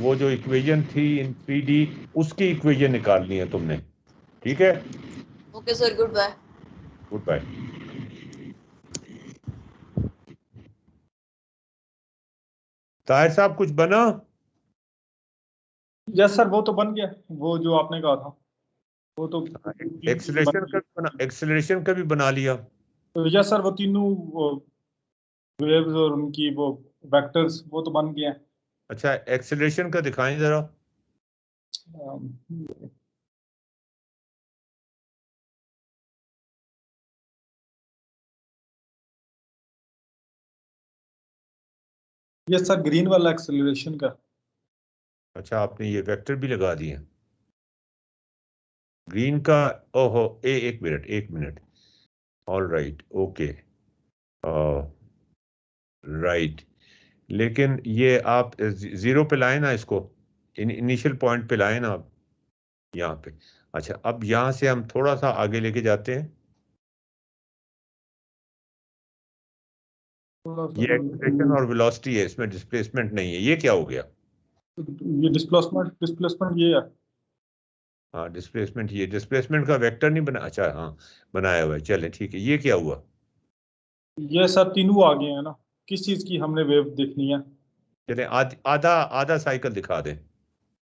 वो जो इक्वेशन थी इन 3D, उसकी इक्वेशन निकालनी है तुमने। ठीक है, okay sir, good bye. Good bye. Tahir साहब कुछ बना? यस सर, वो तो बन गया, वो जो आपने कहा था वो तो एक्सेलरेशन का भी बना लिया। यस सर, वो तीनों वेव्स और उनकी वो वेक्टर्स वो तो बन गए हैं। अच्छा एक्सेलरेशन का दिखाएं जरा। यस सर, ग्रीन वाला एक्सेलरेशन का। अच्छा आपने ये वेक्टर भी लगा दिए ग्रीन का? ओहो, एक minute. All right, okay, right. लेकिन ये आप जीरो पे लाए ना इसको, इनिशियल पॉइंट पे लाए ना आप, यहाँ पे। अच्छा अब यहाँ से हम थोड़ा सा आगे लेके जाते हैं। ये एक्सेलरेशन और वेलोसिटी है, इसमें डिस्प्लेसमेंट नहीं है, ये क्या हो गया? ये डिस्प्लेसमेंट ये है। हाँ डिस्प्लेसमेंट, ये डिस्प्लेसमेंट का वेक्टर नहीं बना, अच्छा हाँ बनाया हुआ है, चलें ठीक है। ये क्या हुआ? ये सर तीनों आ गए हैं ना, किस चीज की हमने वेव देखनी है? चलें आधा आधा साइकिल दिखा दें।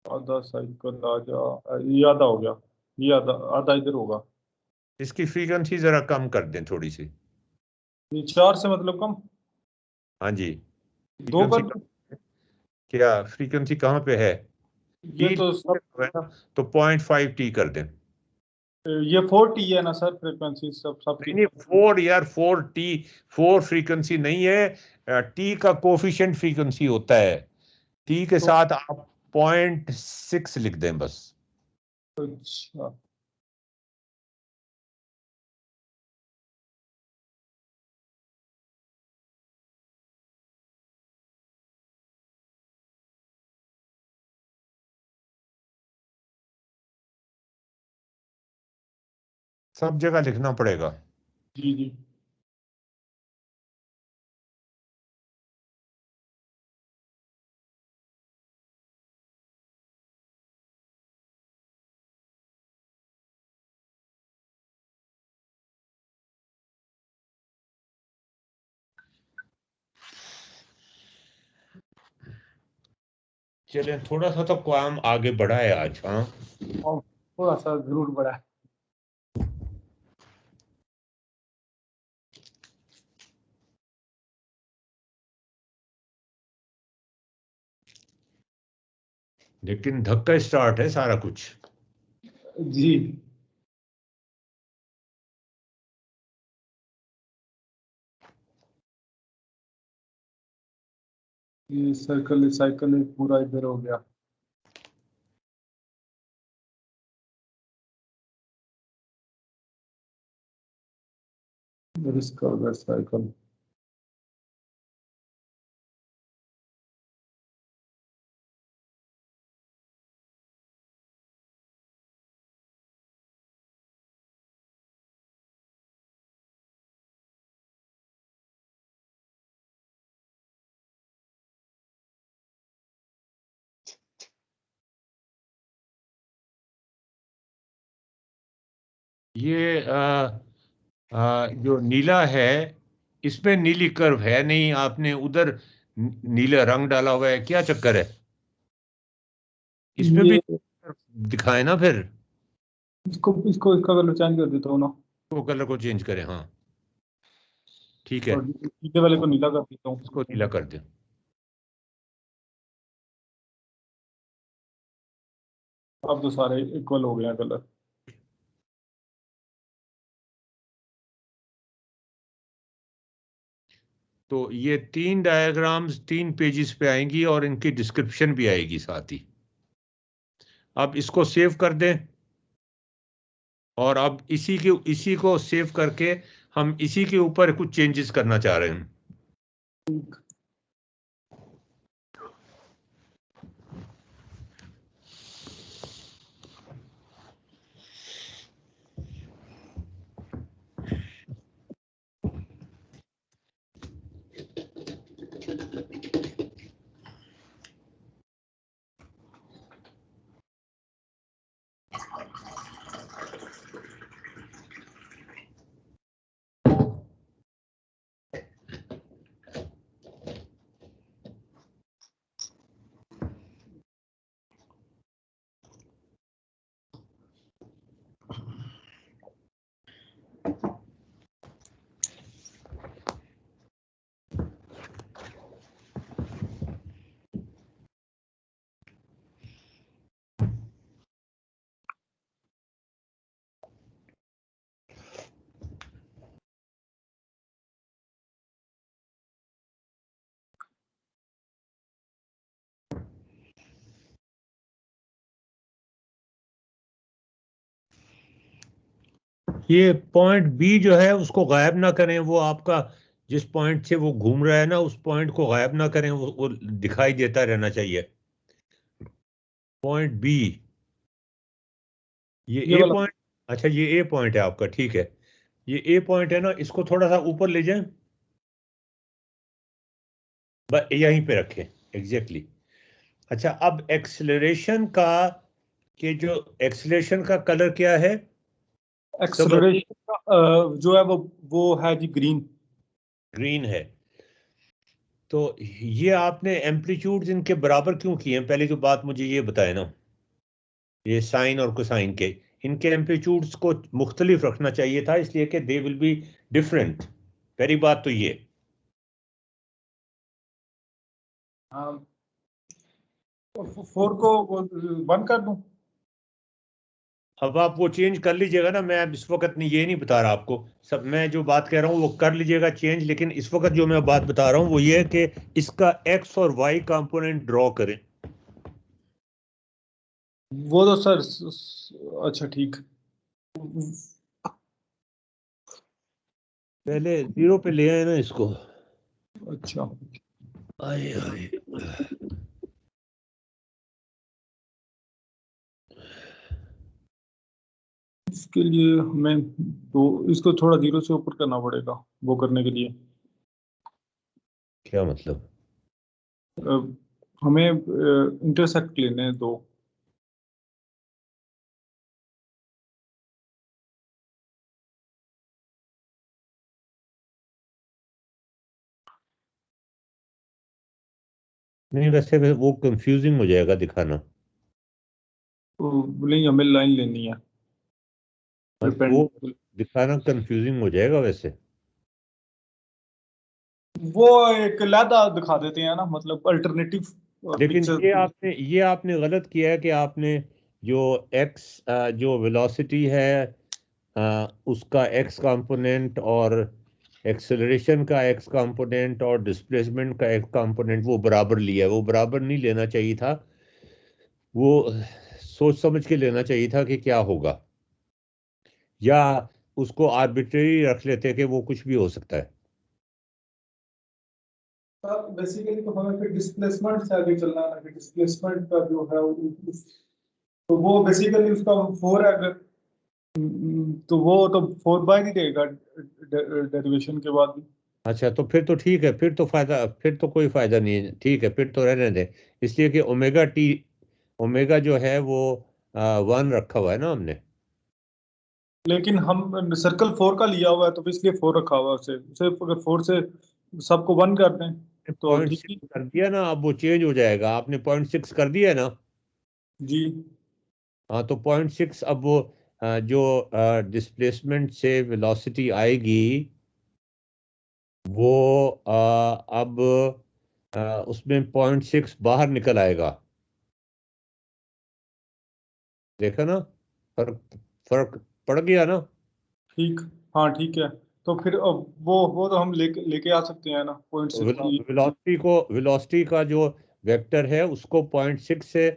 आधा साइकिल आधा, ये आधा हो गया, ये आधा आधा इधर होगा। इसकी फ्रीक्वेंसी जरा कम कर दें थोड़ी सी। ये 4 से मतलब कम, हाँ जी, 2 फ्रीक्वेंसी कर, क्या फ्रीक्वेंसी कहाँ पे है? ये टी तो सब, है ना, तो 0.5 टी कर दें। ये 4T है ना सर फ्रीक्वेंसी सब सबकी? नहीं 4 यार, 4 टी, 4 फ्रीक्वेंसी नहीं है, टी का कोफिशिएंट फ्रीक्वेंसी होता है। टी के तो साथ आप 0.6 लिख दें बस। अच्छा, सब जगह लिखना पड़ेगा। जी जी। चलें, थोड़ा सा तो काम आगे बढ़ा है आज। हाँ, और थोड़ा सा जरूर बड़ा है। लेकिन धक्का स्टार्ट है सारा कुछ। जी, ये सर्कल साइकिल पूरा इधर हो गया। इसका हो गया साइकिल। ये जो नीला है, इसमें नीली कर्व है नहीं, आपने उधर नीला रंग डाला हुआ है, क्या चक्कर है? इसमें भी ये दिखाए ना फिर। इसको इसको इसका कलर चेंज कर देता हूँ ना, वो कलर को चेंज करें, हाँ ठीक है, और नीचे वाले को नीला कर देता हूँ। इसको नीला कर दें। अब तो सारे इक्वल हो गया कलर। तो ये 3 डायग्राम्स 3 पेजेस पे आएंगी और इनकी डिस्क्रिप्शन भी आएगी साथ ही। अब इसको सेव कर दें, और अब इसी को सेव करके हम इसी के ऊपर कुछ चेंजेस करना चाह रहे हैं। ये पॉइंट बी जो है उसको गायब ना करें, वो आपका जिस पॉइंट से वो घूम रहा है ना, उस पॉइंट को गायब ना करें, वो दिखाई देता रहना चाहिए। पॉइंट बी, ये ये ए वाला। पॉइंट, अच्छा ये ए पॉइंट है आपका, ठीक है। ये ए पॉइंट है ना, इसको थोड़ा सा ऊपर ले जाएं, बस यहीं पे रखें एग्जैक्टली। अच्छा, अब एक्सेलरेशन का, के जो एक्सेलरेशन का कलर क्या है? सब लोग, एक्सेलरेशन का जो है वो है जी ग्रीन। ग्रीन है। तो ये आपने एम्पलीट्यूड इनके बराबर क्यों किए हैं? पहले की बात मुझे ये बताए ना, ये साइन और कोसाइन के, इनके एम्पलीट्यूड्स को मुख्तलिफ रखना चाहिए था, इसलिए कि दे विल बी डिफरेंट। पहली बात तो ये। हाँ, 4 को 1 कर दूं? अब आप वो चेंज कर लीजिएगा ना, मैं अब इस वक्त नहीं, ये नहीं बता रहा आपको सब, मैं जो बात कह रहा हूँ वो कर लीजिएगा चेंज, लेकिन इस वक्त जो मैं बात बता रहा हूँ वो ये है कि इसका एक्स और वाई कंपोनेंट ड्रॉ करें। वो तो सर अच्छा ठीक। पहले 0 पे ले आए ना इसको। अच्छा, आए आए। इसके लिए हमें तो इसको थोड़ा 0 से ऊपर करना पड़ेगा वो करने के लिए। क्या मतलब? अ, हमें इंटरसेक्ट लेने हैं 2। नहीं, वैसे वो कंफ्यूजिंग हो जाएगा दिखाना। नहीं, हमें लाइन लेनी है वो perpendicular। दिखाना कंफ्यूजिंग हो जाएगा वैसे। वो एक लहदा दिखा देते हैं ना, मतलब अल्टरनेटिव लेकिन पिक्चर। ये आपने गलत किया है कि आपने जो एक्स जो वेलोसिटी है उसका एक्स कंपोनेंट और एक्सेलरेशन का एक्स कंपोनेंट और डिस्प्लेसमेंट का एक्स कंपोनेंट वो बराबर लिया है। वो बराबर नहीं लेना चाहिए था, वो सोच समझ के लेना चाहिए था कि क्या होगा, या उसको आर्बिट्रेरी रख लेते कि वो कुछ भी हो सकता है। बेसिकली तो हमें फिर डिस्प्लेसमेंट से आगे चलना है कि डिस्प्लेसमेंट का जो है तो वो बेसिकली उसका 4 है अगर, तो वो तो 4 बाय ही देगा डेरिवेशन के बाद भी। अच्छा, तो फिर तो ठीक है, फिर तो कोई फायदा नहीं है, ठीक है, फिर तो रहने दें। इसलिए कि ओमेगा जो है वो 1 रखा हुआ है ना हमने। लेकिन हम सर्कल 4 का लिया हुआ है तो इसलिए 4 रखा हुआ है उसे उसे अगर 4 से सबको 1 कर दें तो पॉइंट ठीक ही। सिक्स कर दिया ना, अब वो चेंज हो जाएगा। आपने 0.6 कर दिया है ना। जी। हाँ, तो 0.6 अब वो जो डिस्प्लेसमेंट से वेलोसिटी आएगी वो अब उसमें 0.6 बाहर निकल आएगा। देखा ना, फर्क फर्क पड़ गया ना। ठीक। हाँ ठीक है। तो फिर अब वो तो हम लेके लेके आ सकते हैं ना 0.6 की। वेलोसिटी का जो वेक्टर है उसको 0.6 से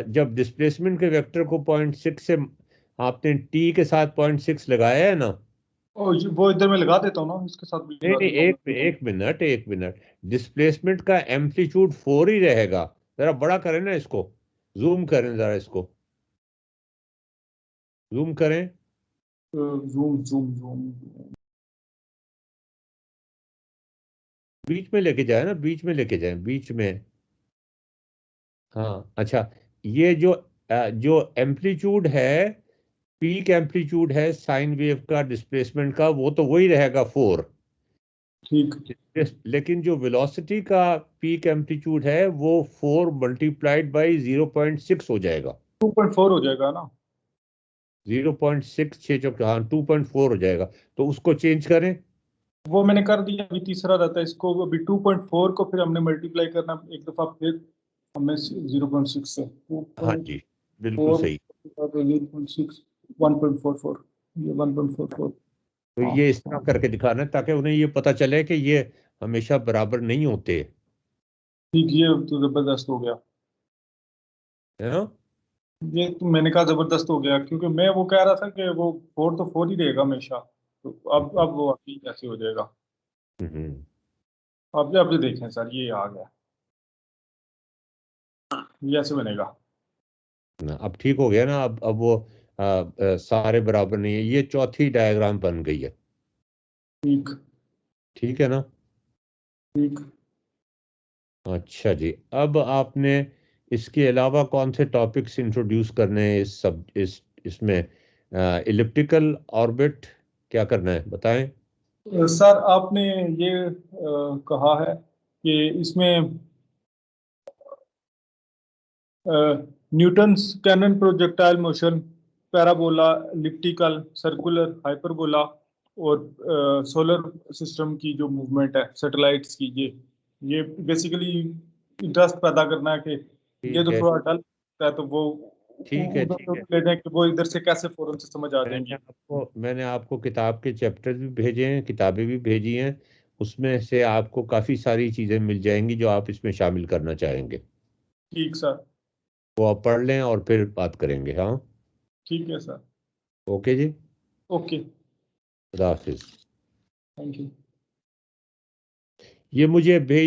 जब डिस्प्लेसमेंट के वेक्टर को 0.6 से आपने टी के साथ 0.6 लगाया है ना। वो इधर मैं लगा देता हूँ ना, इसके साथ भी नहीं लगा नहीं, दूंगा मैं। एक मिनट। डिस्प्लेसमेंट का एम्पलीट्यूड 4 ही रहेगा। जरा बड़ा करें ना इसको, जूम करें जरा इसको, जूम करें। Zoom zoom zoom. बीच में लेके जाए ना, बीच में लेके जाए, बीच में। हाँ, अच्छा। ये जो एम्पलीट्यूड है, पीक एम्पलीट्यूड है साइन वेव का डिस्प्लेसमेंट का, वो तो वही रहेगा 4। ठीक। लेकिन जो वेलोसिटी का पीक एम्पलीट्यूड है वो 4 मल्टीप्लाइड बाई 0.6 हो जाएगा। 2.4 हो जाएगा ना। 0.6 6 चौक, हाँ 2.4 हो जाएगा। तो उसको चेंज करें। वो मैंने कर दिया, अभी तीसरा रहता है इसको अभी 2.4 को फिर हमने मल्टीप्लाई करना एक दफा, फिर हमने 0.6 से हाँ जी, बिल्कुल 2.4 सही। 0.6 1.44, ये 1.44। तो हाँ ये इस तरह करके दिखाना है ताकि उन्हें ये पता चले कि ये हमेशा बराबर नहीं होते, ठीक, ये तो जबरदस्त हो गया। है ना। ये तो मैंने कहा जबरदस्त हो गया, क्योंकि मैं वो कह रहा था कि वो 4 तो 4 ही रहेगा हमेशा, तो अब वो अभी कैसे हो जाएगा। हम्म। अब ये देखें सर, ये आ गया, ये ऐसे बनेगा। अब ठीक हो गया ना। अब वो सारे बराबर नहीं है, ये चौथी डायग्राम बन गई है। ठीक। ठीक है ना। ठीक। अच्छा जी, अब आपने इसके अलावा कौन से टॉपिक्स इंट्रोड्यूस करने हैं इसमें? इलिप्टिकल ऑर्बिट क्या करना है बताएं। सर आपने ये कहा है कि इसमें Newton's cannon projectile motion, parabola, elliptical, circular, hyperbola और सोलर सिस्टम की जो मूवमेंट है, सैटेलाइट्स की, ये बेसिकली इंटरेस्ट पैदा करना है कि ये तो थोड़ा डल है, तो वो ठीक है, उधर ठीक है। ले जाए कि वो इधर से कैसे फौरन से समझ आ जाएंगी। मैंने आपको किताब के चैप्टर भी भेजे हैं, किताबें भी भेजी हैं, उसमें से आपको काफ़ी सारी चीज़ें मिल जाएंगी जो आप इसमें शामिल करना चाहेंगे। ठीक सर। वो आप पढ़ लें और फिर बात करेंगे। हाँ, ठीक है सर। ओके जी, ओके, खुदा हाफिज। Thank you. ये मुझे भेज